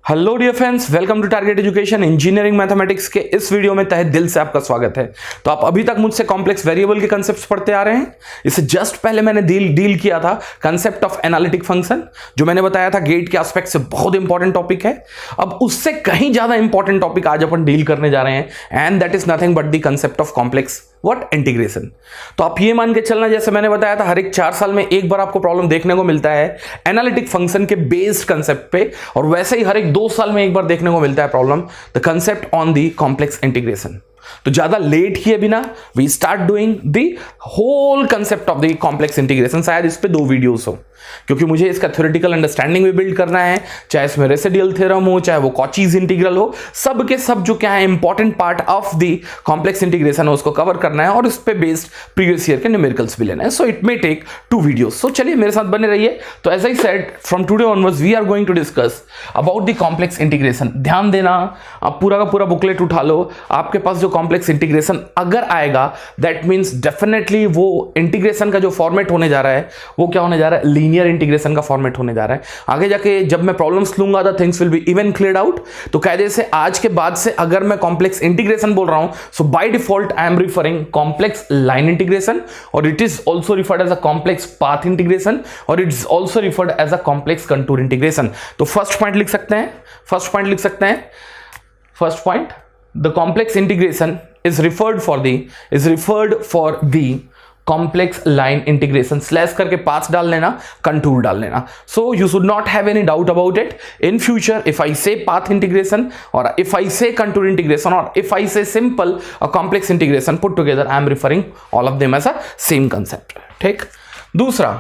Hello dear friends, welcome to target education. Engineering mathematics के इस video में तहे दिल से आपका स्वागत है। तो आप अभी तक मुझसे कॉम्प्लेक्स वेरिएबल के कंसेप्ट्स पढ़ते आ रहे हैं। इससे जस्ट पहले मैंने डील किया था कंसेप्ट ऑफ एनालिटिक फंक्शन, जो मैंने बताया था गेट के एस्पेक्ट से बहुत इंपॉर्टेंट टॉपिक है। अब उससे कहीं ज्यादा इंपॉर्टेंट टॉपिक आज अपन डील करने जा रहे हैं, and that is nothing but the concept of complex integration. तो आप ये मान के चलना, जैसे मैंने बताया था, हर एक 4 साल में एक बार आपको प्रॉब्लम देखने को मिलता है एनालिटिक फंक्शन के बेस्ड कंसेप्ट पे, और वैसे ही हर एक 2 साल में एक बार देखने को मिलता है problem the concept on the complex integration. तो ज्यादा लेट किए बिना we start doing the whole concept of the complex integration. शायद इस पे 2 वीडियोस हो, क्योंकि मुझे इसका थ्योरेटिकल अंडरस्टैंडिंग भी बिल्ड करना है, चाहे इसमें रेसिडुअल थ्योरम हो, चाहे वो कॉचीज इंटीग्रल हो, सब के सब जो क्या है important part of the complex integration है उसको कवर करना है, और इस पे बेस्ड प्रीवियस ईयर के न्यूमेरिकल्स भी लेना है। So it may take 2 videos. So चलिए मेरे साथ बने रहिए। तो as I said, from today onwards we are going to discuss about the complex integration. ध्यान देना, आप पूरा का पूरा बुकलेट उठा लो। आपके पास जो कॉम्प्लेक्स इंटीग्रेशन अगर आएगा, दैट मींस डेफिनेटली वो इंटीग्रेशन का जो फॉर्मेट होने जा रहा है वो क्या होने जा रहा है, लीनियर इंटीग्रेशन का फॉर्मेट होने जा रहा है। आगे जाके जब मैं प्रॉब्लम्स लूंगा the things will be even cleared out. तो कायदे से आज के बाद से अगर मैं कॉम्प्लेक्स इंटीग्रेशन बोल रहा हूं, so by default I am referring complex line integration, और it is also referred as a complex path integration, और it is also referred as a complex contour integration. तो फर्स्ट पॉइंट लिख सकते हैं, first point, the complex integration is referred for the complex line integration। Slash करके path डाल लेना, contour डाल लेना। so you should not have any doubt about it in future if I say path integration, or if I say contour integration, or if I say simple or complex integration put together, I am referring all of them as a same concept। ठीक। दूसरा,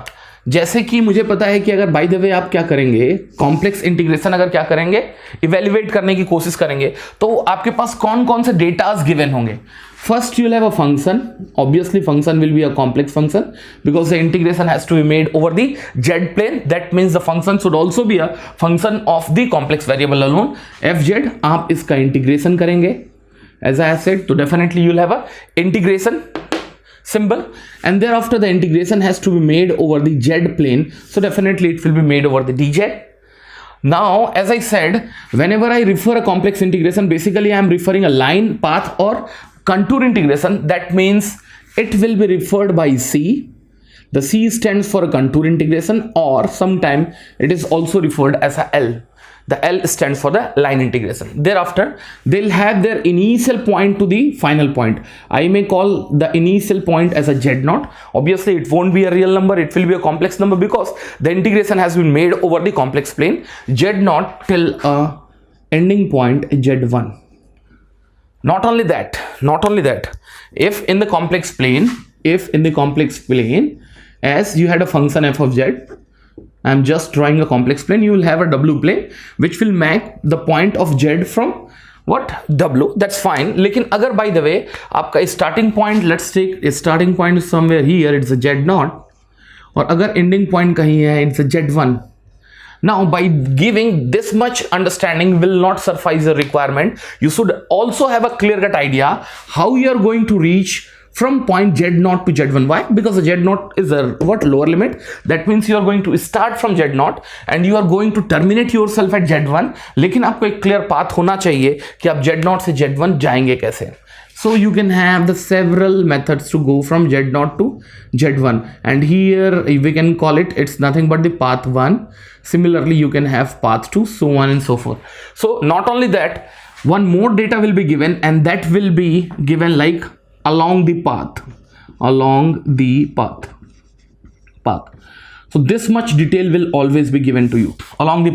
जैसे कि मुझे पता है कि अगर by the way आप क्या करेंगे, कॉम्प्लेक्स इंटीग्रेशन अगर क्या करेंगे, इवेल्युएट करने की कोशिश करेंगे, तो आपके पास कौन कौन से डेटास गिवन होंगे। First you will have a function, obviously function will be a complex function because the integration has to be made over the Z plane. That means the function should also be a function of the complex variable alone F Z. आप इसका integration करेंगे as I have said, तो definitely you will have a integration symbol, and thereafter the integration has to be made over the z plane, so definitely it will be made over the dz. Now as I said, whenever I refer a complex integration, basically I am referring a line, path or contour integration. That means it will be referred by c. The c stands for a contour integration, or sometime it is also referred as a l. The L stands for the line integration. Thereafter, they'll have their initial point to the final point. I may call the initial point as a z0. Obviously, it won't be a real number. It will be a complex number because the integration has been made over the complex plane z0 till a ending point z1. Not only that, if in the complex plane, as you had a function f of z, I am just drawing a complex plane, you will have a w plane which will make the point of z from what, w. That's fine. लेकिन अगर by the way आपका starting point, let's take starting point is somewhere here, it's a z0, और अगर ending point कहीं है, it's a z1. Now by giving this much understanding will not suffice the requirement. You should also have a clear cut idea how you are going to reach from point z0 to z1. Why? Because the z0 is a lower limit. That means you are going to start from z0 and you are going to terminate yourself at z1. लेकिन आपको एक clear path होना चाहिए कि आप z0 से z1 जाएंगे कैसे. So you can have the several methods to go from z0 to z1, and here we can call it, it's nothing but the path 1. Similarly you can have path 2, so on and so forth. So not only that, one more data will be given, and that will be given like along the path. So this much detail will always be given to you along the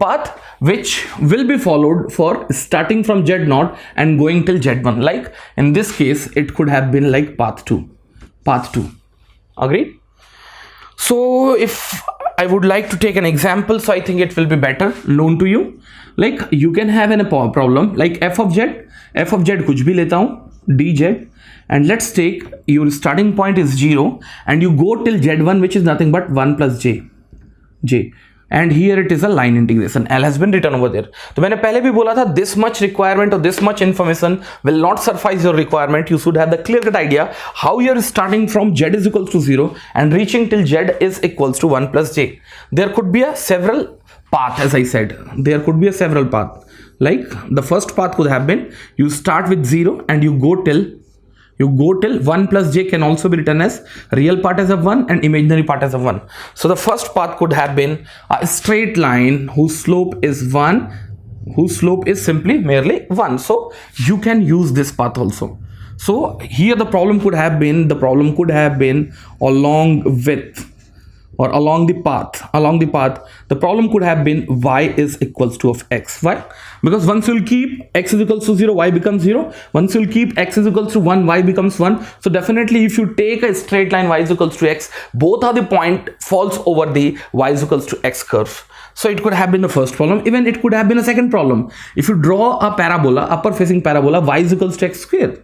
path, which will be followed for starting from z0 and going till z1. Like in this case it could have been like path 2. Agreed? So if I would like to take an example, so I think it will be better known to you. Like you can have a problem like f of z कुछ भी लेता हूँ, dz, and let's take your starting point is 0 and you go till z1, which is nothing but 1 plus j, and here it is a line integration. L has been written over there. तो मैंने पहले भी बोला था, this much requirement or this much information will not suffice your requirement. You should have the clear cut idea how you are starting from z is equals to 0 and reaching till z is equals to 1 plus j. There could be a several path, as I said, there could be a several path. Like the first path could have been you start with 0 and you go till 1 plus j can also be written as real part as a 1 and imaginary part as a 1. So the first path could have been a straight line whose slope is 1, whose slope is simply merely 1. So you can use this path also. So here the problem could have been along with, or along the path, the problem could have been y is equals to of x. Why? Because once you'll keep x is equals to 0, y becomes 0. Once you'll keep x is equals to 1, y becomes 1. So definitely if you take a straight line y is equals to x, both are the point falls over the y is equals to x curve. So it could have been the first problem. Even it could have been a second problem. If you draw a parabola, upper facing parabola, y is equals to x square.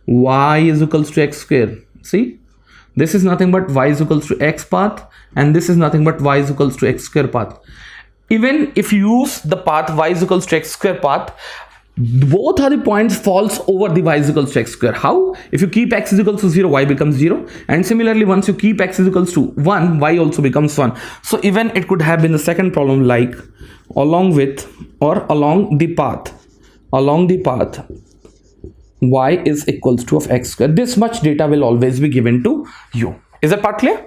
Y is equals to x square. See? This is nothing but y is equals to x path, and this is nothing but y is equals to x square path. Even if you use the path y is equals to x square path, both are the points falls over the y is equals to x square. How? If you keep x is equals to 0, y becomes 0, and similarly once you keep x is equals to 1, y also becomes 1. So even it could have been the second problem, like along with or along the path y is equals to of x square. This much data will always be given to you. Is that part clear?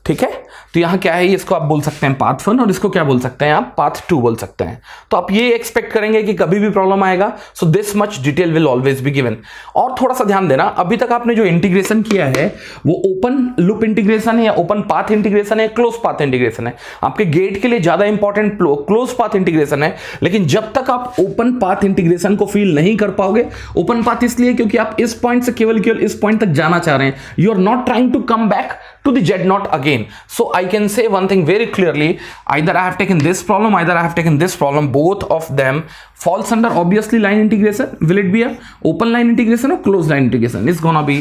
ठीक है, तो यहाँ क्या है, इसको आप बोल सकते हैं पाथ 1 और इसको क्या बोल सकते हैं आप, पाथ 2 बोल सकते हैं. तो आप ये एक्सपेक्ट करेंगे कि कभी भी प्रॉब्लम आएगा, so this much detail will always be given. और थोड़ा सा ध्यान देना, अभी तक आपने जो इंटीग्रेशन किया है वो ओपन लूप इंटीग्रेशन है या ओपन पाथ इंटीग्रेशन है, क्लोज पाथ इंटीग्रेशन है. आपके गेट के लिए ज्यादा इंपॉर्टेंट क्लोज पाथ इंटीग्रेशन है, लेकिन जब तक आप ओपन पाथ इंटीग्रेशन को फील नहीं कर पाओगे, ओपन पाथ इसलिए क्योंकि आप इस पॉइंट से केवल इस पॉइंट तक जाना चाह रहे हैं, you are not trying to come back to the z naught again. So I can say one thing very clearly, either I have taken this problem, either I have taken this problem, both of them falls under obviously line integration. Will it be a open line integration or closed line integration? It's gonna be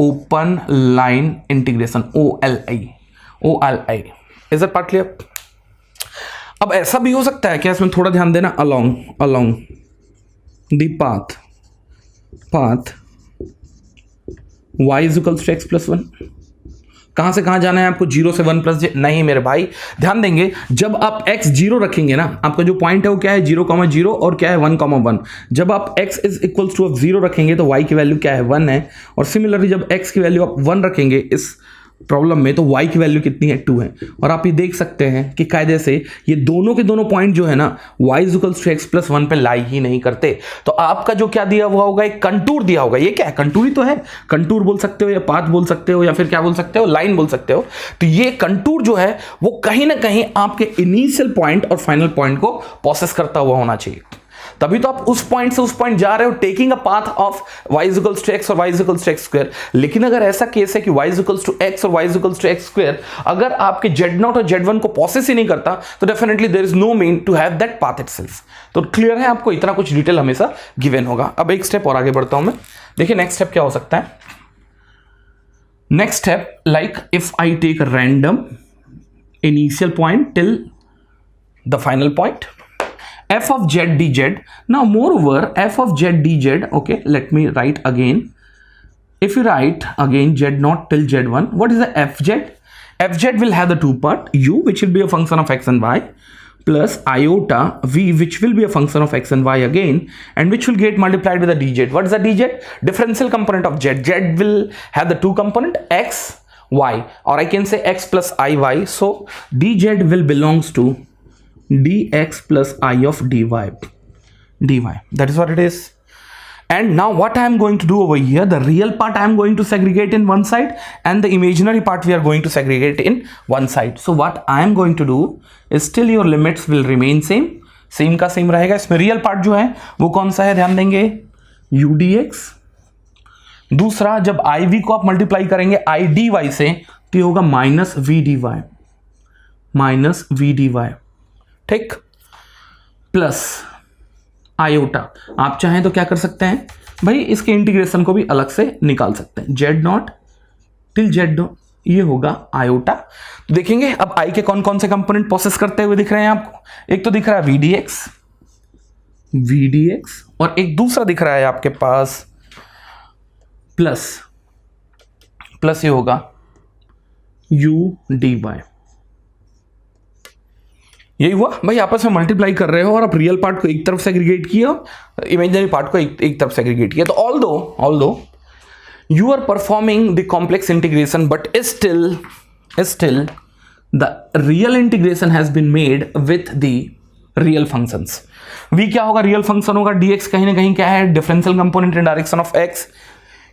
open line integration, OLI. Is that part clear? अब ऐसा भी हो सकता है क्या, इसमें थोड़ा ध्यान देना, along the path y is equals to x plus 1. कहां से कहां जाना है आपको, 0 से 1 प्लस जे. नहीं मेरे भाई, ध्यान देंगे, जब आप x 0 रखेंगे ना, आपका जो पॉइंट है वो क्या है, 0,0 और क्या है 1,1. जब आप x इज इक्वल्स टू 0 रखेंगे तो y की वैल्यू क्या है, 1 है. और सिमिलरली जब x की वैल्यू आप 1 रखेंगे इस प्रॉब्लम में, तो y की वैल्यू कितनी है, 2 है. और आप ये देख सकते हैं कि कायदे से ये दोनों के दोनों पॉइंट जो है ना, y is equals to x plus 1 पे लाई ही नहीं करते. तो आपका जो क्या दिया हुआ होगा, एक कंटूर दिया होगा. ये क्या है, कंटूर ही तो है. कंटूर बोल सकते हो या पाथ बोल सकते हो या फिर क्या बोल सकते हो, लाइन बोल सकते हो. तो ये कंटूर जो है वो कहीं ना कहीं आपके इनिशियल पॉइंट और फाइनल पॉइंट को प्रोसेस करता हुआ होना चाहिए. तभी तो आप उस पॉइंट से उस पॉइंट जा रहे हो, taking a path of y is equals to x और y is equals to x square. लेकिन अगर ऐसा केस है कि y is equals to x और y is equals to x square, अगर आपके z0 और z1 को प्रोसेस ही नहीं करता, तो definitely there is no mean to have that path itself. तो क्लियर है आपको, इतना कुछ डिटेल हमेशा गिवन होगा. अब एक स्टेप और आगे बढ़ता हूं मैं. देखिए नेक्स्ट स्टेप क्या हो सकता है. Next step, like if I take random initial point till the final point, f of z dz. Now moreover, f of z dz, okay, let me write again. If you write again z0 till z1, what is the fz? Fz will have the two part, u which will be a function of x and y, plus iota v which will be a function of x and y again, and which will get multiplied with the dz. What is the dz? Differential component of z. Z will have the two component x, y, or I can say x plus iy. So dz will belongs to dx plus I of dy. That is what it is. And now what I am going to do over here, the real part I am going to segregate in one side and the imaginary part we are going to segregate in one side. So what I am going to do is still your limits will remain same का same रहेगा. इसमें real part जो है वो कौन सा है, ध्यान देंगे, u dx. दूसरा, जब iv को आप मल्टीप्लाई करेंगे i dy से, तो ये होगा माइनस v dy. ठीक, प्लस आयोटा. आप चाहें तो क्या कर सकते हैं भाई, इसके इंटीग्रेशन को भी अलग से निकाल सकते हैं. z0 टिल z0, ये होगा आयोटा. तो देखेंगे अब i के कौन कौन से कंपोनेंट प्रोसेस करते हुए दिख रहे हैं आपको. एक तो दिख रहा है vdx और एक दूसरा दिख रहा है आपके पास प्लस ये होगा u dy. यही हुआ भाई, आपस में मल्टीप्लाई कर रहे हो और आप रियल पार्ट को एक तरफ सेग्रीगेट किया और इमेजिनरी पार्ट को एक तरफ सेग्रीगेट किया। तो although you are performing the complex integration, but still the real integration has been made with the real functions. v क्या होगा, रियल फंक्शन होगा, dx कहीं ना कहीं क्या है, differential component in direction of x।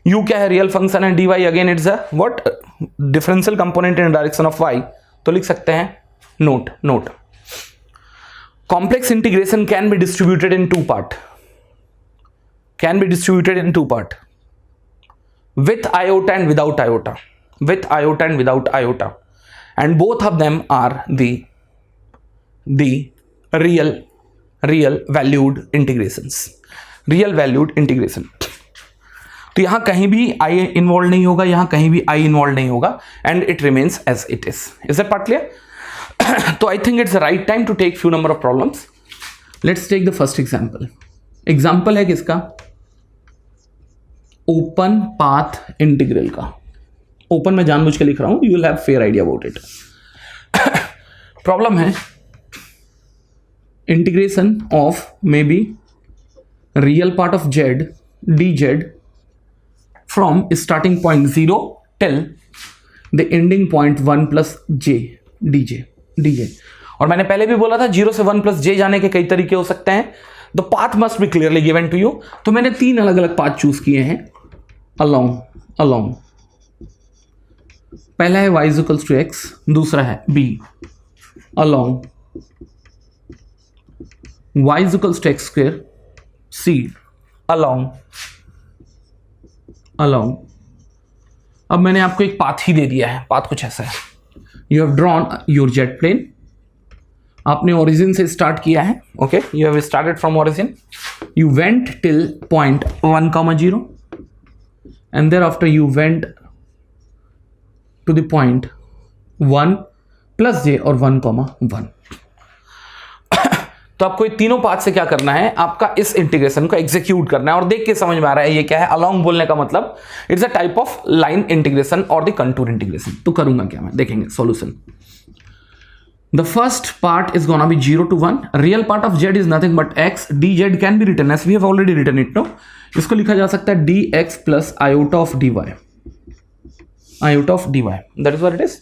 u क्या है, रियल फंक्शन है, dy again it's a what, differential component in direction of y। तो लिख सकते हैं note complex integration can be distributed in two part, with iota and without iota, and both of them are the real valued integrations, तो यहां कहीं भी i involve नहीं होगा, यहां कहीं भी i इन्वॉल्व नहीं होगा, and it remains as it is that part clear? तो I think it's the right time to take few number of problems. Let's take the first example है किसका, ओपन पाथ इंटीग्रल का। Open में जानबूझ के लिख रहा हूं, you will have fair idea about it. Problem है integration of maybe real part of z dz from starting point 0 till the ending point 1 plus j dj। और मैंने पहले भी बोला था 0 से 1 प्लस j जाने के कई तरीके हो सकते हैं, the path must be clearly given to you. तो मैंने 3 अलग अलग पाथ चूज किए हैं along। पहला है y इक्वल्स टू x, दूसरा है b along y equals to x square, c along। अब मैंने आपको एक पाथ ही दे दिया है, पाथ कुछ ऐसा है, you have drawn your Z plane, आपने ओरिजिन से स्टार्ट किया है, okay, you have started from origin, you went till point 1,0 and thereafter you went to the point 1 plus j और 1,1। तो आपको ये तीनों पाथ से क्या करना है, आपका इस इंटीग्रेशन को एग्जीक्यूट करना है, और देख के समझ में आ रहा है ये क्या है, अलोंग बोलने का मतलब it's a type of line integration और द कंटूर इंटीग्रेशन। तो करूंगा क्या मैं, देखेंगे solution. The first part is gonna be 0 to 1. Real part of z is nothing but x. dz can be written as we have already written it. No, इसको लिखा जा सकता है dx plus iota of dy. That is what it is.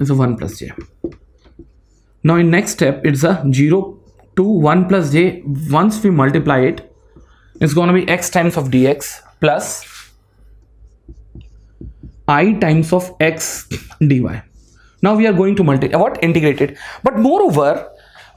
It's a 1 plus j. Now in next step, it's a 0 to 1 plus j. Once we multiply it, it's gonna be x times of dx plus I times of x dy. Now we are going to integrate it, but moreover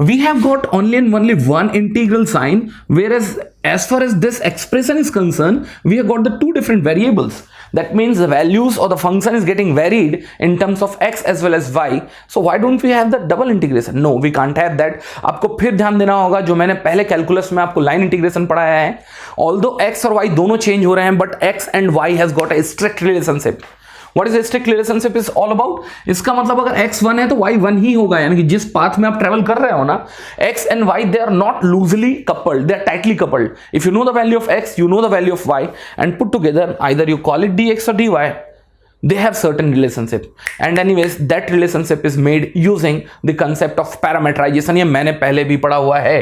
we have got only one integral sign, whereas as far as this expression is concerned, we have got the two different variables. That means the values of the function is getting varied in terms of x as well as y. So why don't we have the double integration? No, we can't have that. आपको फिर ध्यान देना होगा, जो मैंने पहले calculus में आपको लाइन इंटीग्रेशन पढ़ाया है, although x और y दोनों चेंज हो रहे हैं, but x and y has got a strict relationship. What is a strict relationship is all about? इसका मतलब अगर x 1 है तो y 1 ही होगा, यानी कि जिस पाथ में आप ट्रेवल कर रहे हो ना, x and y they are not loosely coupled, they are tightly coupled. If you know the value of x, you know the value of y, and put together either you call it dx or dy, they have certain relationship, and anyways that relationship is made using the concept of parameterization. ये मैंने पहले भी पढ़ा हुआ है।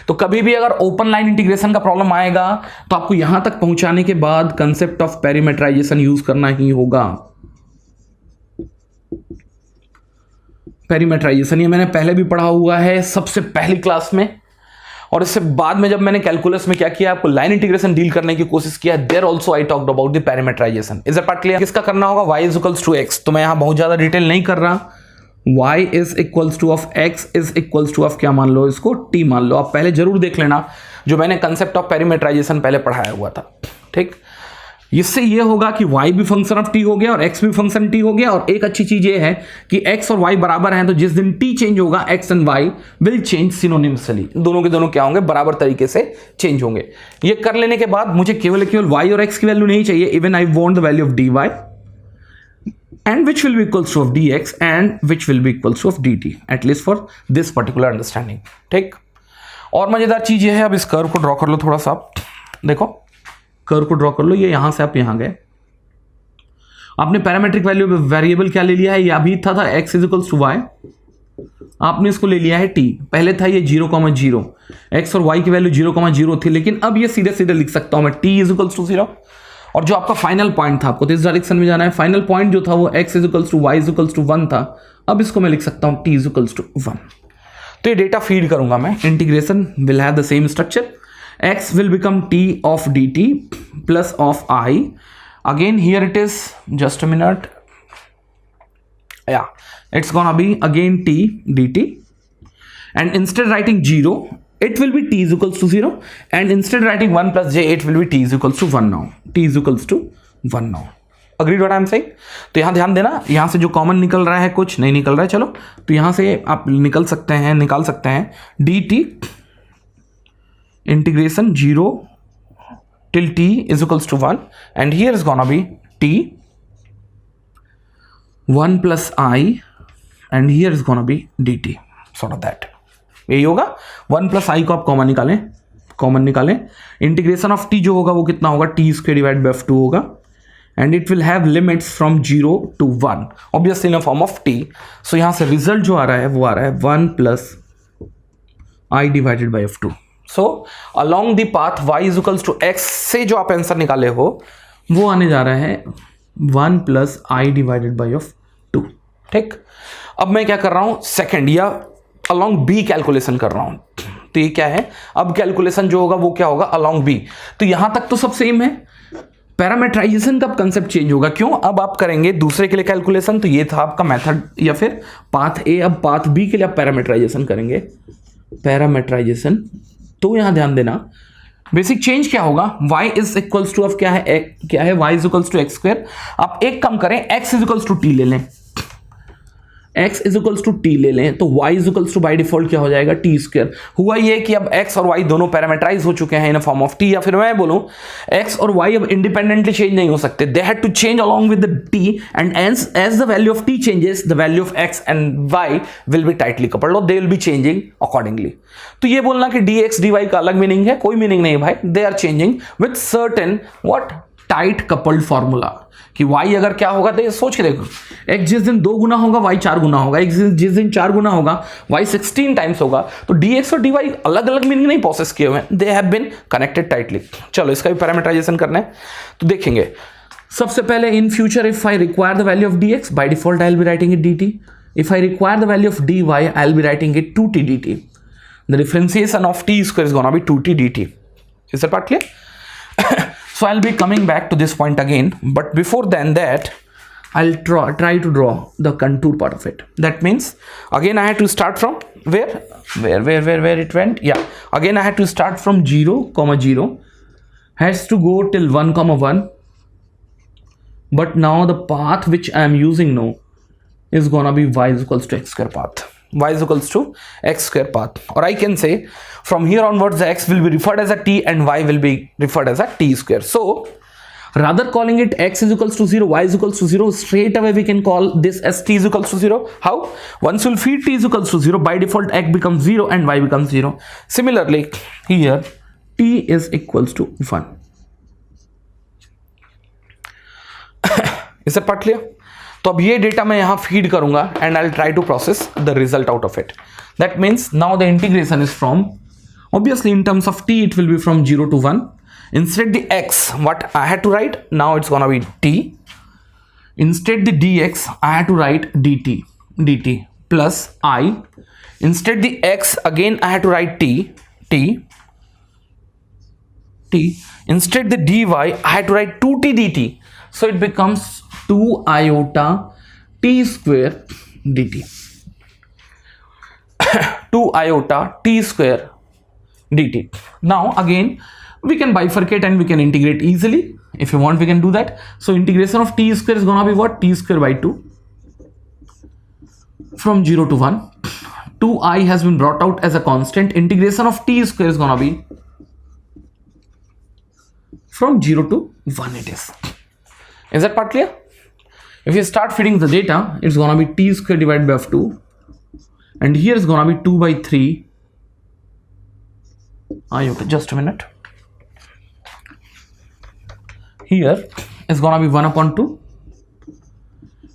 तो कभी भी अगर ओपन लाइन इंटीग्रेशन का प्रॉब्लम आएगा तो आपको यहां तक पहुंचाने के बाद कंसेप्ट ऑफ पैरामीटराइजेशन यूज करना ही होगा। पैरामीटराइजेशन ये मैंने पहले भी पढ़ा हुआ है सबसे पहली क्लास में, और इससे बाद में जब मैंने कैलकुलस में क्या किया, आपको लाइन इंटीग्रेशन डील करने की कोशिश किया, there also I talked about the parameterization. Is a part clear? किसका करना होगा, y is equals to x। तो मैं यहां बहुत ज्यादा डिटेल नहीं कर रहा, y is equals two of x is equals two of क्या मान लो इसको, t मान लो। आप पहले जरूर देख लेना जो मैंने कंसेप्ट ऑफ पैरामीटराइजेशन पहले पढ़ाया हुआ था, ठीक। इससे ये होगा कि y भी फंक्शन ऑफ t हो गया और x भी फंक्शन t हो गया, और एक अच्छी चीज ये है कि x और y बराबर हैं, तो जिस दिन t चेंज होगा x and y will change synonymously, दोनों के दोनों क्या होंगे, बराबर तरीके से चेंज होंगे। ये कर लेने के बाद मुझे केवल y और x की वैल्यू नहीं चाहिए, even I want the value of dy and which will be equals to of dx and which will be equals to of dt, at least for this particular understanding, ठीक। और मजेदार चीज ये है, अब इस कर्व को ड्रॉ कर लो थोड़ा सा, देखो कर्व को ड्रॉ कर लो, ये यहां से आप यहां गए, आपने पैरामीट्रिक वैल्यू वेरिएबल क्या ले लिया है, ये अभी था x is equals to y, आपने इसको ले लिया है t, पहले था ये 0,0, x और y की वैल्यू 0,0 थी, लेकिन अब ये सीधे सीधे लिख सकता हूं मैं t इज इक्वल्स टू 0। और जो आपका फाइनल पॉइंट था, आपको तो इस डायरेक्शन में जाना है, फाइनल पॉइंट जो था वो x is equals to y is equals to 1 था, अब इसको मैं लिख सकता हूं t इज इक्वल्स टू 1। तो ये डेटा फीड करूंगा मैं, integration will have the same structure, x will become t of dt plus of I, again here it is, just a minute, yeah, it's gonna be again t dt, and instead writing 0 it will be t is equals to 0, and instead writing 1 plus j it will be t is equals to 1 now, t is equals to 1 now, agreed what I am saying? तो यहाँ ध्यान देना, यहाँ से जो common निकल रहा है कुछ नहीं निकल रहा है, चलो तो यहाँ से आप निकाल सकते हैं dt integration 0 till t is equals to 1, and here is gonna be t 1 plus I, and here is gonna be dt, sort of that, यही होगा। 1 plus I को आप कॉमन निकालें, इंटीग्रेशन ऑफ t जो होगा वो कितना होगा, t square divide by f2 होगा, and it will have limits from 0 to 1 obviously in a form of t, so यहाँ से रिजल्ट जो आ रहा है वो आ रहा है 1 plus I divided by f2। So along the path y is equals to x से जो आप आंसर निकाले हो वो आने जा रहा है 1 plus I divided by of 2, ठीक। अब मैं क्या कर रहा हूं, सेकंड या अलॉन्ग b कैलकुलेशन कर रहा हूं, तो ये क्या है, अब कैलकुलेशन जो होगा वो क्या होगा, अलॉन्ग b। तो यहां तक तो सब सेम है, पैरामीटराइजेशन का कंसेप्ट चेंज होगा, क्यों, अब आप करेंगे दूसरे के लिए कैलकुलेशन, तो ये था आपका मेथड या फिर पाथ a, अब पाथ b के लिए आप पैरामीटराइजेशन करेंगे, पैरामीटराइजेशन। तो यहां ध्यान देना, बेसिक चेंज क्या होगा, y इज इक्वल्स टू, अब क्या है y is equals to x square. आप एक काम करें, x is equals to t ले लें, x is equals to t ले लें, तो y is equals to by default क्या हो जाएगा, t स्क्वायर। हुआ ये कि अब x और y दोनों पैरामीटराइज हो चुके हैं इन फॉर्म ऑफ t, या फिर मैं बोलूं x और y अब इंडिपेंडेंटली चेंज नहीं हो सकते, they had to change along with the t, and as the value of t changes the value of x and y will be tightly coupled, और they will be changing accordingly. तो ये बोलना कि dx dy का अलग meaning है, कोई meaning नहीं भाई, they are changing with certain what tight coupled formula, कि y अगर क्या होगा, तो ये सोच के देखो, x जिस दिन 2 गुना होगा y 4 गुना होगा, x जिस दिन 4 गुना होगा y 16 टाइम्स होगा, तो dx और dy अलग अलग मीनिंग नहीं प्रोसेस किए हुए, they have been connected tightly. चलो इसका भी पैरामीटराइजेशन करना है, तो देखेंगे सबसे पहले, इन future if I require the value of dx, bye default I will be writing it dt, if I require the value of dy I will be writing it 2t dt, the differentiation of t square is gonna be 2t dt। Is that part clear? So I'll be coming back to this point again, but before then that I'll try to draw the contour part of it. That means again I had to start from where it went, yeah, again I had to start from 0,0 has to go till 1,1, but now the path which I am using now is gonna be y is equals to x square path, y is equals to x square path, or I can say from here onwards the x will be referred as a t and y will be referred as a t square. So rather calling it x is equals to 0, y is equals to 0, straight away we can call this as t is equals to 0. How? Once you'll feed t is equals to 0, by default x becomes 0 and y becomes 0. Similarly here t is equals to 1. Is that part clear? तो अब ये data मैं यहां feed करूंगा and I will try to process the result out of it. That means now the integration is from, obviously in terms of t it will be from 0 to 1, instead the x what I had to write, now it's gonna be t, instead the dx I had to write dt plus I, instead the x again I had to write t, instead the dy I had to write 2t dt, so it becomes 2 iota t square dt, 2 iota t square dt. Now again we can bifurcate and we can integrate easily. If you want we can do that. So integration of t square is gonna be what, t square by 2 from 0 to 1. 2i has been brought out as a constant. Integration of t square is gonna be from 0 to 1 it is. Is that part clear? If you start feeding the data, it's gonna be t square divided by 2, and here is gonna be 2 by 3 iota. Just a minute. Here is gonna be 1 upon 2,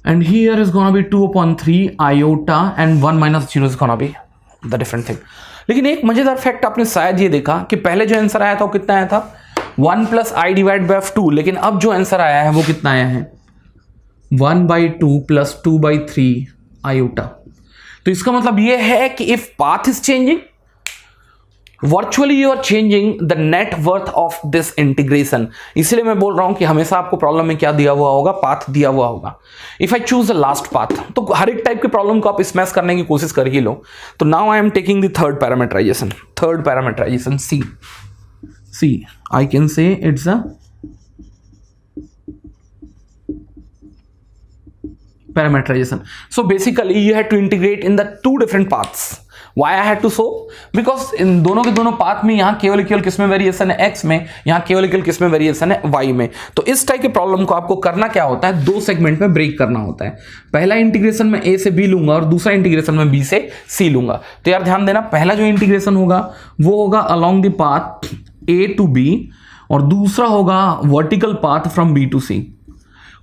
and here is gonna be 2/3 iota and 1 minus 0 is gonna be the different thing. लेकिन एक मजेदार fact आपने शायद ये देखा कि पहले जो आंसर आया था वो कितना आया था 1 प्लस आई डिवाइड बाई 2, लेकिन अब जो आंसर आया है वो कितना आया है 1/2 प्लस 2/3 आयोटा. तो इसका मतलब ये है कि if path is changing virtually you are changing the net worth of this integration. इसलिए मैं बोल रहा हूं कि हमेशा आपको प्रॉब्लम में क्या दिया हुआ होगा, पाथ दिया हुआ होगा. If I choose the last path, तो हर एक टाइप के प्रॉब्लम को आप स्मैश करने की कोशिश कर ही लो. तो now I am taking the third parameterization C I can say it's a parameterization. So basically you had to integrate in the two different paths. Why I had to so? Because इन दोनों के दोनों path में यहाँ केवल किस में variation है x में, यहाँ केवल किस में वेरिएशन है y में. तो इस टाइप के प्रॉब्लम को आपको करना क्या होता है, दो सेगमेंट में ब्रेक करना होता है. पहला इंटीग्रेशन में a से b लूंगा और दूसरा इंटीग्रेशन में b से c लूंगा. तो यार ध्यान देना, पहला जो इंटीग्रेशन होगा वो होगा along the path a to b और दूसरा होगा vertical path from b to c.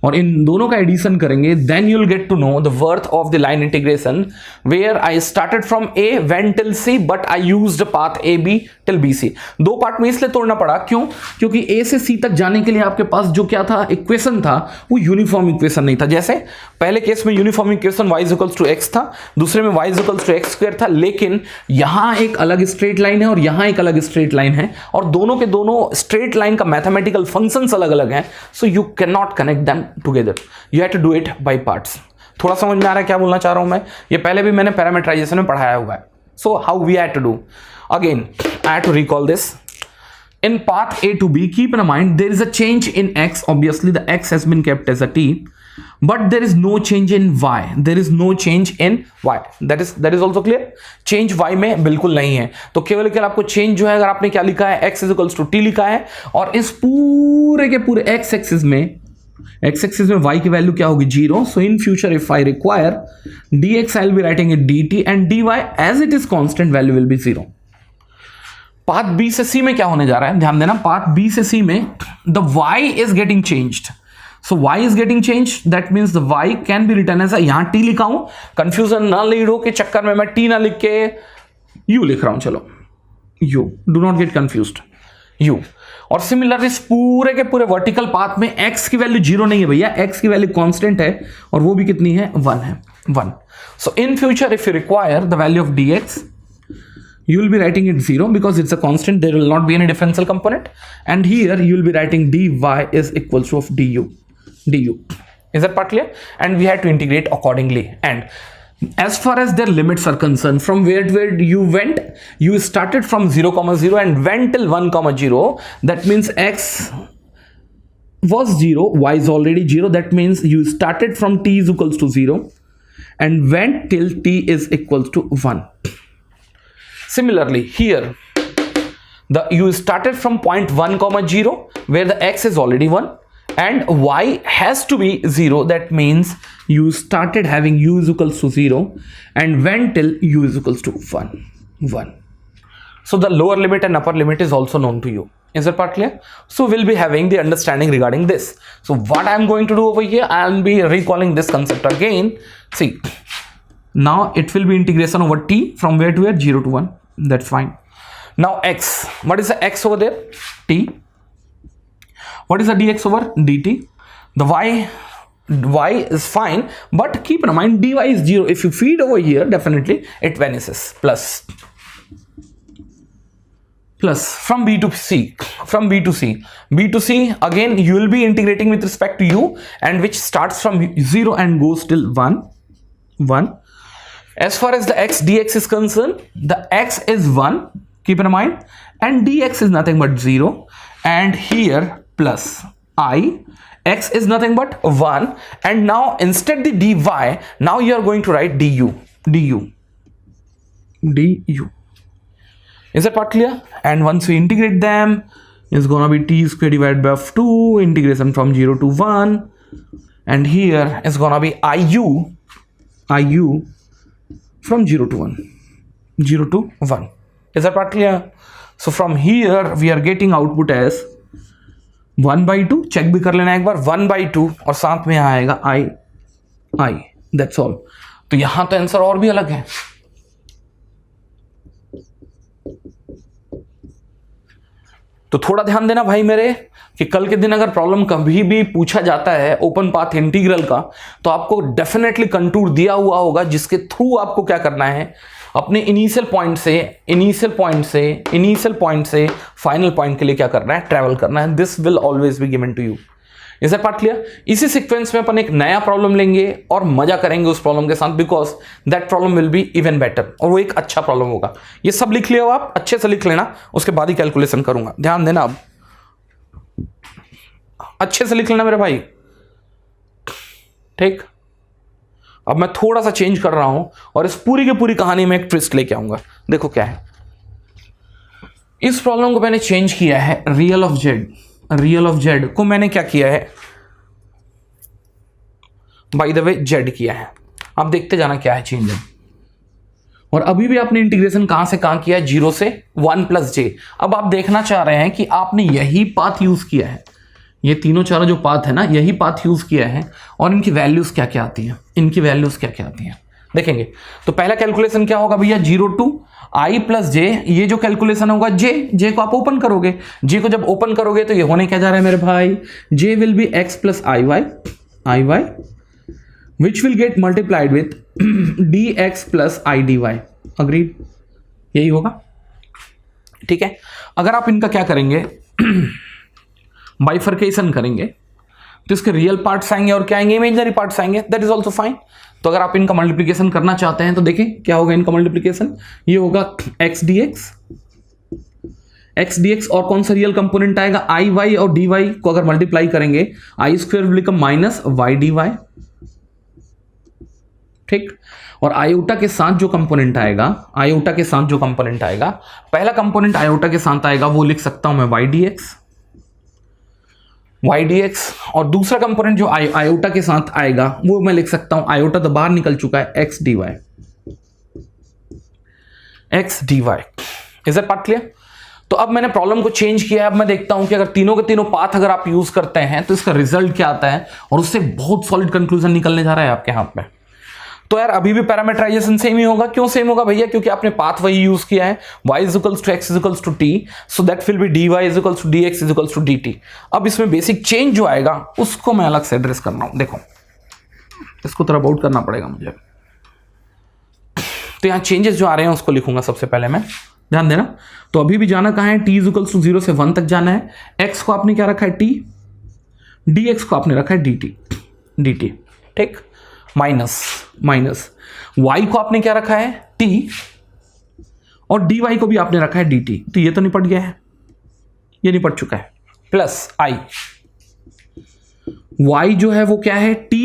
और इन दोनों का एडिशन करेंगे, then you will get to know the worth of the line integration where I started from A went till C but I used path A B till B C. दो part में इसलिए तोड़ना पड़ा, क्यों? क्योंकि ए से सी तक जाने के लिए आपके पास जो क्या था, इक्वेशन था, वो यूनिफॉर्म इक्वेशन नहीं था. जैसे पहले केस में uniform equation y equals to x था, दूसरे में y equals to x square था, लेकिन यहां एक अलग स्ट्रेट लाइन है और यहां एक अलग स्ट्रेट लाइन है और दोनों के दोनों स्ट्रेट लाइन का मैथमेटिकल फंक्शंस अलग अलग हैं. So you can not connect them together, you have to do it by parts. थोड़ा समझ में आ रहा है क्या बोलना चाह रहा हूं मैं? ये पहले भी मैंने पैरामीटराइजेशन में पढ़ाया हुआ है. So how we have to do, again I have to recall this. In path A to B, keep in mind there is a change in x. Obviously the x has been kept as a t, but there is no change in y. There is no change in y. That is also clear. Change y में बिल्कुल नहीं है. तो केवल आपको change जो है, अगर आपने क्या लिखा है, x is equals to t लिखा है और इस पूरे के पूरे x axis में y की वैल्यू क्या होगी 0. So in future if I require dx, I will be writing it dt and dy as it is constant value will be 0. Path B से सी में क्या होने जा रहा है, ध्यान देना, पाथ बी से सी में the y is getting changed. So y is getting changed, that means the y can be written as, यहां t लिखा हूं, कंफ्यूजन ना लीड हो के चक्कर में मैं t ना लिख के u लिख रहा हूं. चलो u, do not gate confused, u. और सिमिलर इस पूरे के पूरे वर्टिकल पाथ में x की वैल्यू 0 नहीं है भैया, x की वैल्यू कांस्टेंट है और वो भी कितनी है, 1 है, 1. So in future if you require the value of dx, you will be writing it 0 because it's a constant, there will not be any differential component, and here you will be writing dy is equals to of du. Is that part clear? And we had to integrate accordingly. And as far as their limits are concerned, from where you went, you started from 0, 0 and went till 1, 0. That means x was 0, y is already 0. That means you started from t is equals to 0 and went till t is equals to 1. Similarly here you started from point 1, 0 where the x is already 1 and y has to be 0. That means you started having u is equals to 0 and went till u is equals to 1. So the lower limit and upper limit is also known to you. Is that part clear? So we'll be having the understanding regarding this. So what I'm going to do over here, I'll be recalling this concept again. See, now it will be integration over t from where to where, 0 to 1. That's fine. Now x, what is the x over there, t? What is the dx over dt? The y is fine, but keep in mind dy is 0. If you feed over here, definitely it vanishes. Plus from b to c, b to c again you will be integrating with respect to u, and which starts from 0 and goes till 1. As far as the x dx is concerned, the x is 1, keep in mind, and dx is nothing but 0, and here plus I, x is nothing but 1, and now instead the dy, now you are going to write du. Is that part clear? And once we integrate them, it's gonna be t square divided by 2, integration from 0 to 1, and here is gonna be iu from 0 to 1. Is that part clear? So from here we are getting output as 1/2. Check भी कर लेना एक बार, 1/2 और साथ में आएगा i I, that's all. तो यहां तो आंसर और भी अलग है। तो थोड़ा ध्यान देना भाई मेरे कि कल के दिन अगर प्रॉब्लम कभी भी पूछा जाता है ओपन पाथ इंटीग्रल का, तो आपको डेफिनेटली कंटूर दिया हुआ होगा जिसके थ्रू आपको क्या करना है, अपने इनिशियल पॉइंट से फाइनल पॉइंट के लिए क्या करना है, ट्रैवल करना है। This will always be given to you. Is that part clear? इसी सीक्वेंस में अपन एक नया प्रॉब्लम लेंगे और मजा करेंगे उस प्रॉब्लम के साथ, because that problem will be even better, और वो एक अच्छा प्रॉब्लम होगा। ये सब लिख लिया हो आप, अच्छे से लिख लेना, उसके बाद ही कैलकुलेशन करूंगा। ध्यान देना, अब अच्छे से लिख लेना मेरे भाई, ठीक। अब मैं थोड़ा सा चेंज कर रहा हूं और इस पूरी की पूरी कहानी में एक ट्विस्ट लेके आऊंगा। देखो क्या है, इस प्रॉब्लम को मैंने चेंज किया है। रियल ऑफ जेड को मैंने क्या किया है, बाय द वे जेड किया है। आप देखते जाना क्या है चेंज। और अभी भी आपने इंटीग्रेशन कहां से कहां किया है, 0 से 1 प्लस जे। अब आप देखना चाह रहे हैं कि आपने यही पाथ यूज किया है, ये तीनों चारों जो पाथ है ना, यही पाथ यूज किया है, और इनकी वैल्यूज क्या क्या आती हैं, देखेंगे। तो पहला कैलकुलेशन क्या होगा भैया, 0 टू आई प्लस जे। ये जो कैलकुलेशन होगा जे को आप ओपन करोगे, जे को जब ओपन करोगे तो ये होने क्या जा रहा है मेरे भाई, J will be x plus i y which will get multiplied with d x plus i d y. Agreed? यही होगा, ठीक है। अगर आप इनका क्या करेंगे, बाइफर्केशन करेंगे, तो इसके रियल पार्ट्स आएंगे और क्या आएंगे, इमेजिनरी पार्ट्स आएंगे। That is also fine. तो अगर आप इनका मल्टीप्लिकेशन करना चाहते हैं तो देखें क्या होगा इनका मल्टीप्लिकेशन, ये होगा एक्स डी एक्स, और कौन सा रियल कंपोनेंट आएगा, आई वाई, और डी वाई को अगर मल्टीप्लाई करेंगे i square will become minus y d y, ठीक। और आयोटा के साथ जो कंपोनेंट आएगा, पहला कंपोनेंट आयोटा के साथ आएगा वो लिख सकता हूं मैं वाई डी एक्स, और दूसरा कंपोनेंट जो आयोटा के साथ आएगा वो मैं लिख सकता हूं, आयोटा तो बाहर निकल चुका है, x d y. Is that part clear? तो अब मैंने प्रॉब्लम को चेंज किया है। अब मैं देखता हूं कि अगर तीनों के तीनों पाथ अगर आप यूज करते हैं तो इसका रिजल्ट क्या आता है, और उससे बहुत सॉलिड कंक्लूजन निकलने जा रहा है आपके हाथ में। तो यार अभी भी पैरामीटराइजेशन सेम ही होगा। क्यों सेम होगा भैया? क्योंकि आपने पाथ वही यूज किया है, y equals to x equals to t, so that will be d y equals to d x equals to d t. अब इसमें बेसिक चेंज जो आएगा उसको मैं अलग से एड्रेस कर रहा हूं। देखो इसको थोड़ा बहुत करना पड़ेगा मुझे, तो यहां चेंजेस जो आ रहे हैं उसको लिखूंगा सबसे पहले मैं, ध्यान देना। तो अभी भी जाना कहां है, t इक्वल्स टू 0 से 1 तक जाना है। x को आपने क्या रखा है, t, dx को आपने रखा है dt, ठीक। माइनस y को आपने क्या रखा है, t, और dy को भी आपने रखा है dt। तो ये तो निपट गया है, ये निपट चुका है। प्लस i, y जो है वो क्या है, t,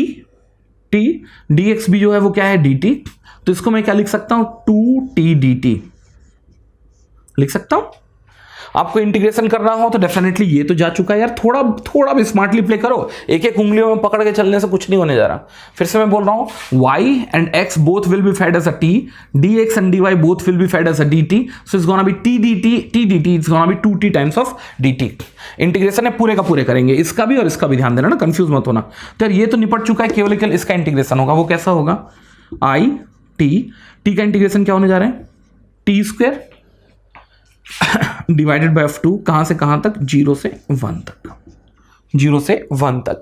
dx भी जो है वो क्या है, dt। तो इसको मैं क्या लिख सकता हूं, 2t dt लिख सकता हूं। आपको इंटीग्रेशन करना हो तो डेफिनेटली ये तो जा चुका है यार, थोड़ा भी स्मार्टली प्ले करो, एक एक उंगलियों में पकड़ के चलने से कुछ नहीं होने जा रहा। फिर से मैं बोल रहा हूं, y and x both will be fed as a t, dx and dy both will be fed as a dt, so it's gonna be t dt, it's gonna be 2t times of dt। Integration है पूरे का पूरे करेंगे, इसका भी और इसका भी, ध्यान देना ना, कंफ्यूज मत होना। तो यार ये तो निपट चुका है, केवल इसका इंटीग्रेशन होगा। वो कैसा होगा, i t का इंटीग्रेशन क्या होने जा रहा है, t square divided bye f2, कहां से कहां तक, 0 से 1 तक।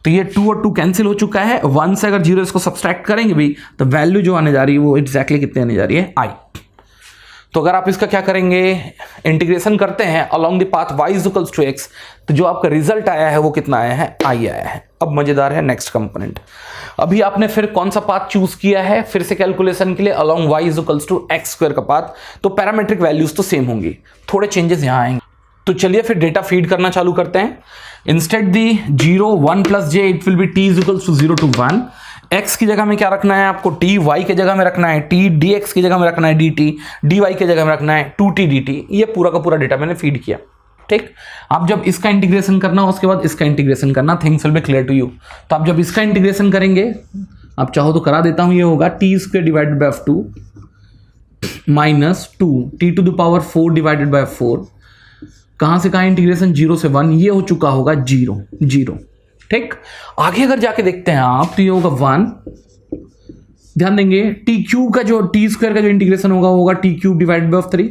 तो ये 2 और 2 कैंसिल हो चुका है। 1 से अगर 0 इसको सब्सट्रैक्ट करेंगे भी तो वैल्यू जो आने जा रही है वो एग्जैक्टली कितने आने जा रही है, i। तो अगर आप इसका क्या करेंगे, इंटीग्रेशन करते हैं along the path y equals to x, तो जो आपका रिजल्ट आया है वो कितना आया है, i आया है। अब मजेदार है नेक्स्ट कंपोनेंट। अभी आपने फिर कौन सा पाथ चूज किया है, फिर से कैलकुलेशन के लिए along y equals to x square का पाथ। तो पैरामेट्रिक वैल्यूज तो सेम होंगी, थोड़े चेंजेस यहां आएंगे। तो चलिए फिर डेटा फीड करना चालू करते हैं। Instead the 0 1 plus j, it will be t equals to 0 to 1। x की जगह में क्या रखना है आपको, t, y के जगह में रखना है t, dx की जगह में रखना है dt, dy के जगह में रखना है 2t dt। ये पूरा का पूरा डेटा मैंने फीड किया, ठीक। आप जब इसका इंटीग्रेशन करना उसके बाद इसका इंटीग्रेशन करना, things will be clear to you. तो आप जब इसका इंटीग्रेशन करेंगे, आप चाहो तो करा देता हूं, ये होगा t square divided by 2 minus 2 t to the power 4 divided by 4। कहां से कहां इंटीग्रेशन, 0 से 1, ये हो चुका होगा 0, ठीक, आगे अगर जाके देखते हैं आप तो ये होगा 1, ध्यान देंगे टी क्यूब का जो टी स्क्वायर का जो इंटीग्रेशन होगा T cube divided by 3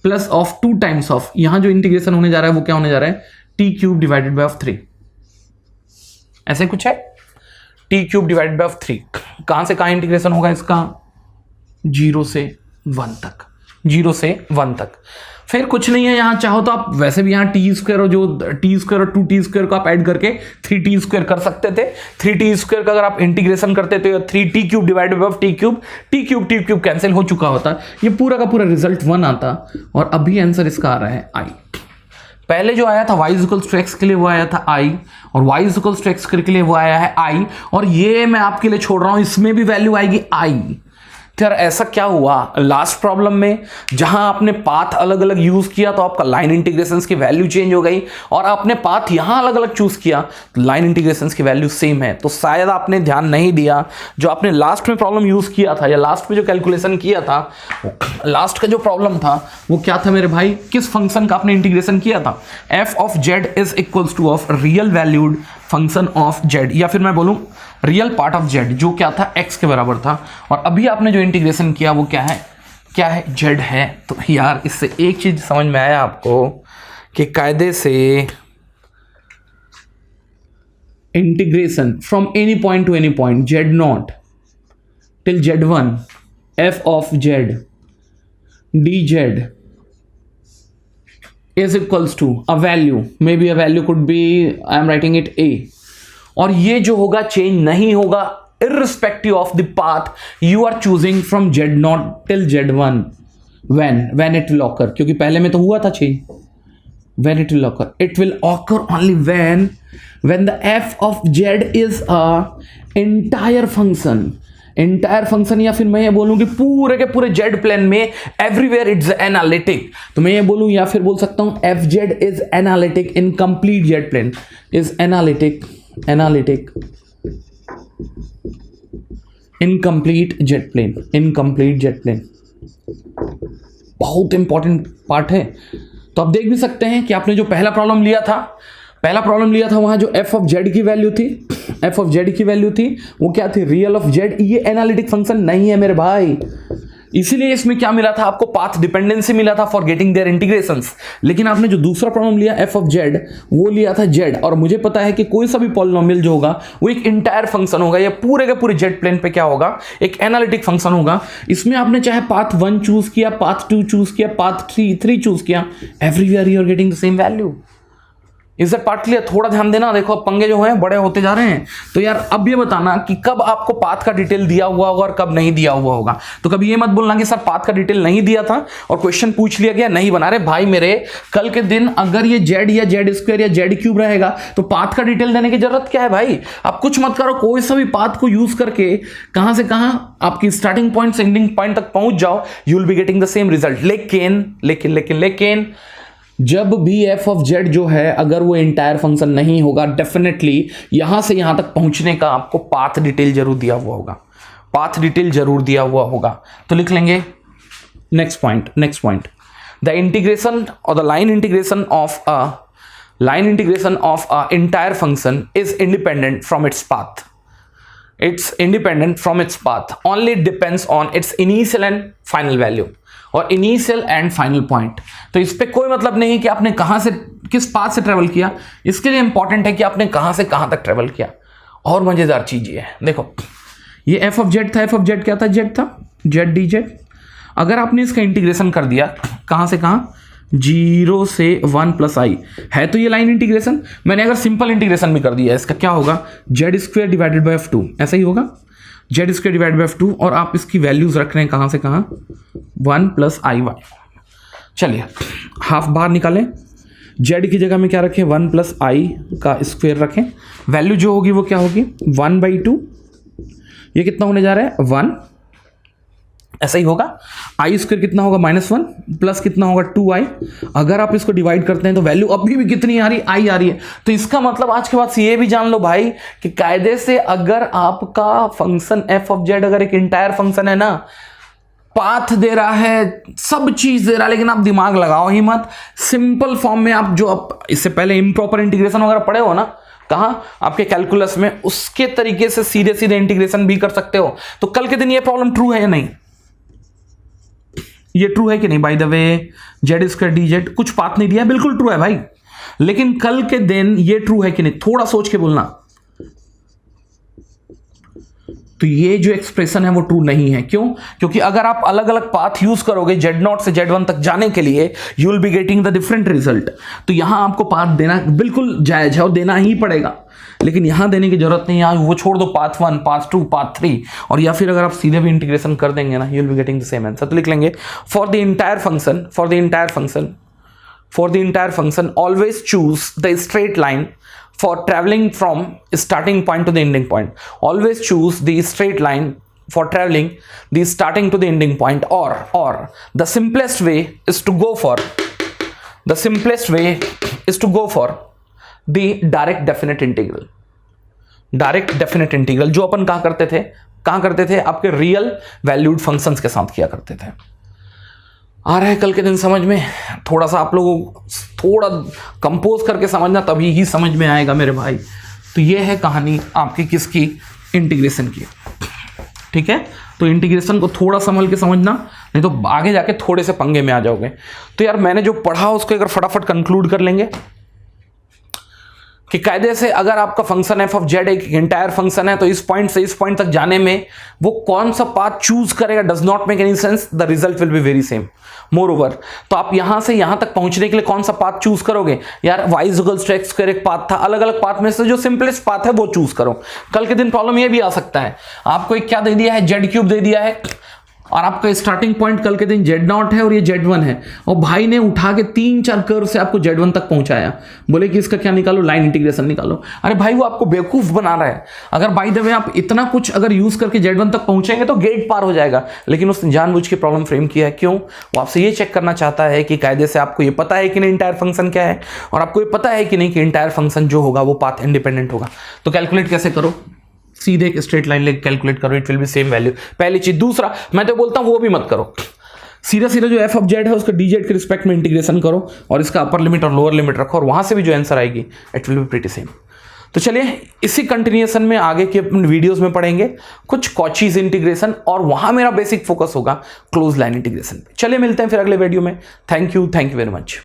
plus of 2 times of, यहां जो इंटीग्रेशन होने जा रहा है वो क्या होने जा रहा है, टी क्यूब डिवाइडेड बाय 3, ऐसे कुछ है, टी क्यूब डिवाइडेड बाय 3। कहां से कहां इंटीग्रेशन होगा इसका, 0 से 1 तक, 0 से 1 तक। फिर कुछ नहीं है, यहां चाहो तो आप वैसे भी यहां टी स्क्वायर और जो टी स्क्वायर और 2t स्क्वायर को आप ऐड करके 3t स्क्वायर कर सकते थे। 3t स्क्वायर का अगर आप इंटीग्रेशन करते तो 3t cube divided by T cube cancel हो चुका होता, ये पूरा का पूरा रिजल्ट 1 आता, और अभी आंसर इसका आ रहा है i। पहले जो आया था y इक्वल्स टू x के लिए वो आया था i, और y इक्वल्स टू x के लिए वो आया है i, और ये मैं आपके लिए छोड़ रहा हूं, इसमें भी वैल्यू आएगी i। यार ऐसा क्या हुआ लास्ट प्रॉब्लम में, जहां आपने पाथ अलग अलग यूज किया तो आपका लाइन इंटीग्रेशंस की वैल्यू चेंज हो गई, और आपने पाथ यहां अलग अलग चूज किया तो लाइन इंटीग्रेशंस की वैल्यू सेम है। तो शायद आपने ध्यान नहीं दिया, जो आपने लास्ट में प्रॉब्लम यूज किया था या लास्ट में जो कैलकुलेशन किया था, लास्ट का जो प्रॉब्लम था वो क्या था मेरे भाई, किस फंक्शन का आपने इंटीग्रेशन किया था, F of Z is equals two of real valued function of Z, या फिर मैं बोलूं रियल पार्ट ऑफ जेड, जो क्या था x के बराबर था, और अभी आपने जो इंटीग्रेशन किया वो क्या है जेड है। तो यार इससे एक चीज समझ में आया आपको कि कायदे से integration from any point two any point Z not till z1 f of Z D Z is equals to a value, maybe a value could be, I am writing it a, और ये जो होगा change नहीं होगा irrespective of the path you are choosing from z0 till z1 when it will occur, क्योंकि पहले में तो हुआ था change, when it will occur, it will occur only when the f of z is a entire function, या फिर मैं ये बोलूं कि पूरे के पूरे जेड प्लेन में एवरीवेयर इट्स एनालिटिक, तो मैं ये बोलूं या फिर बोल सकता हूं f z is analytic in complete z plane, is analytic in complete z plane, बहुत इंपॉर्टेंट पार्ट है। तो आप देख भी सकते हैं कि आपने जो पहला प्रॉब्लम लिया था वहां जो एफ ऑफ जेड की वैल्यू थी वो क्या थी, रियल ऑफ जेड, ये एनालिटिक फंक्शन नहीं है मेरे भाई, इसीलिए इसमें क्या मिला था आपको, पाथ डिपेंडेंसी मिला था फॉर गेटिंग देयर इंटीग्रेशंस। लेकिन आपने जो दूसरा प्रॉब्लम लिया एफ ऑफ जेड, वो लिया था जेड, और मुझे पता है कि कोई सा भी पॉलिनोमियल जो होगा वो एक इंटायर फंक्शन होगा, या पूरे के पूरे जेड प्लेन पे क्या होगा, एक एनालिटिक फंक्शन होगा। इसमें आपने चाहे पाथ 1 चूज किया, पाथ 2 चूज किया, पाथ 3 चूज किया, everywhere you are getting the same value. इसे पार्ट क्लियर, थोड़ा ध्यान देना, देखो अब पंगे जो हैं बड़े होते जा रहे हैं। तो यार अब ये बताना कि कब आपको पाथ का डिटेल दिया हुआ होगा और कब नहीं दिया हुआ होगा। तो कभी ये मत बोलना कि सर पाथ का डिटेल नहीं दिया था और क्वेश्चन पूछ लिया गया नहीं बना रहे भाई मेरे, कल के दिन अगर ये जेड या जेड स्क्वायर या जेड क्यूब रहेगा तो पाथ का डिटेल देने की जरूरत क्या है भाई। आप कुछ मत करो, कोई सा भी पाथ को यूज करके कहां से कहां आपकी स्टार्टिंग पॉइंट से एंडिंग पॉइंट तक पहुंच जाओ, you will be getting the same result. लेकिन जब भी एफ ऑफ जेड जो है अगर वो इंटायर फंक्शन नहीं होगा, डेफिनेटली यहां से यहां तक पहुंचने का आपको पाथ डिटेल जरूर दिया हुआ होगा। तो लिख लेंगे नेक्स्ट पॉइंट, द इंटीग्रेशन और the line integration of a entire function is independent from its path, only depends on its initial and final value, और इनिशियल एंड फाइनल पॉइंट। तो इस पे कोई मतलब नहीं कि आपने कहां से किस पाथ से ट्रेवल किया, इसके लिए इंपॉर्टेंट है कि आपने कहां से कहां तक ट्रेवल किया। और मजेदार चीज ये है, देखो ये एफ ऑफ जेड था, एफ ऑफ जेड क्या था, जेड था, जेड डी जेड। अगर आपने इसका इंटीग्रेशन कर दिया कहां से कहां, 0 से 1 प्लस आई है, तो ये लाइन इंटीग्रेशन। मैंने अगर सिंपल इंटीग्रेशन भी कर दिया इसका क्या होगा, Z square divided bye f2, ऐसा ही होगा, Z square divided bye f2, और आप इसकी वैल्यूज रख रहे हैं कहां से कहां, 1 प्लस आई वाई। चलिए हाफ बाहर निकालें, जेड की जगह में क्या रखें, 1 प्लस आई का स्क्वायर रखें, वैल्यू जो होगी वो क्या होगी, 1/2, ये कितना होने जा रहा है 1, ऐसा ही होगा। आई स्क्वायर कितना होगा -1 प्लस कितना होगा 2i। अगर आप इसको डिवाइड करते हैं तो वैल्यू अभी भी कितनी आ रही, आई आ रही है। तो इसका मतलब आज के बाद से ये भी जान लो भाई कि कायदे से अगर आपका फंक्शन एफ ऑफ जेड अगर एक इंटायर फंक्शन है ना, पाथ दे रहा है, सब चीज दे रहा है, लेकिन आप दिमाग लगाओ ही मत, सिंपल फॉर्म में आप जो आप इससे पहले इम्प्रॉपर इंटीग्रेशन वगैरह पढ़े हो ना, कहाँ? आपके कैलकुलस में। उसके तरीके से सीधे सीधे इंटीग्रेशन भी कर सकते हो। तो कल के दिन ये प्रॉब्लम ट्रू है या नहीं? ये ट्रू है कि नहीं? By the way Z square D Z, कुछ पाथ नहीं दिया, बिल्कुल ट्रू है भाई। लेकिन कल के दिन ये ट्रू है कि नहीं, थोड़ा सोच के बोलना। तो ये जो एक्सप्रेशन है वो ट्रू नहीं है। क्यों? क्योंकि अगर आप अलग अलग पाथ यूज करोगे Z0 से Z1 तक जाने के लिए, you will be getting the different result. तो यहां आपको पाथ देना बिल्कुल जायज है और देना ही पड़ेगा, लेकिन यहां देने की जरूरत नहीं। यहां वो छोड़ दो, पाथ 1, पाथ 2, पाथ 3, और या फिर अगर आप सीधे भी इंटीग्रेशन कर देंगे ना, you will be getting the same answer. तो लिख लेंगे for the entire function always choose the straight line for traveling from starting point to the ending point. Always choose the straight line for traveling the starting to the ending point, or the simplest way is to go for the direct definite integral. Direct definite integral जो अपन कहां करते थे? आपके real valued functions के साथ किया करते थे। आ रहा है कल के दिन समझ में? थोड़ा सा आप लोगों थोड़ा कंपोज करके समझना, तभी ही समझ में आएगा मेरे भाई। तो ये है कहानी आपकी किसकी? इंटीग्रेशन की। ठीक है, तो इंटीग्रेशन को थोड़ा संभल के समझना, नहीं तो आगे जाके थोड़े से पंगे में आ जाओगे। तो यार मैंने जो पढ़ा उसको अगर फटाफट कंक्लूड कर लेंगे कि कायदे से अगर आपका फंक्शन एफ ऑफ जेड एक इंटायर फंक्शन है, तो इस पॉइंट से इस पॉइंट तक जाने में वो कौन सा पाथ चूज करेगा does not make any sense, the result will be very same. More over, तो आप यहां से यहां तक पहुंचने के लिए कौन सा पाथ चूज करोगे? यार y equals to x square एक पाथ था, अलग अलग पाथ में से जो सिंपलेस्ट पाथ है वो चूज करो। कल के दिन प्रॉब्लम ये भी आ सकता है, आपको एक क्या दे दिया है? जेड क्यूब दे दिया है, और आपका स्टार्टिंग पॉइंट कल के दिन Z0 है और ये Z1 है, और भाई ने उठा के 3-4 कर्व से आपको Z1 तक पहुंचाया, बोले कि इसका क्या निकालो? लाइन इंटीग्रेशन निकालो। अरे भाई वो आपको बेवकूफ बना रहा है। अगर बाय द वे आप इतना कुछ अगर यूज करके Z1 तक पहुंचेंगे तो गेट पार हो जाएगा, लेकिन उसने जानबूझ के प्रॉब्लम फ्रेम किया है। क्यों? वो आपसे ये चेक करना चाहता है कि कायदे से आपको ये पता है कि नहीं इंटायर फंक्शन क्या है, और आपको ये पता है कि नहीं कि इंटायर फंक्शन जो होगा वो पाथ इंडिपेंडेंट होगा। तो कैलकुलेट कैसे करो? सीधे एक स्ट्रेट लाइन लेके कैलकुलेट करो, it will B same value. पहली चीज। दूसरा, मैं तो बोलता हूं वो भी मत करो, सीधा सीधा जो एफ ऑफ जेड है उसका डी जेड के रिस्पेक्ट में इंटीग्रेशन करो, और इसका अपर लिमिट और लोअर लिमिट रखो, और वहां से भी जो आंसर आएगी it will be pretty same. तो चलिए इसी कंटिन्यूएशन में आगे के अपन वीडियोस में पढ़ेंगे कुछ कॉचीज इंटीग्रेशन, और वहां मेरा बेसिक फोकस होगा क्लोज लाइन इंटीग्रेशन पे। चलिए मिलते हैं फिर अगले वीडियो में। Thank you very much.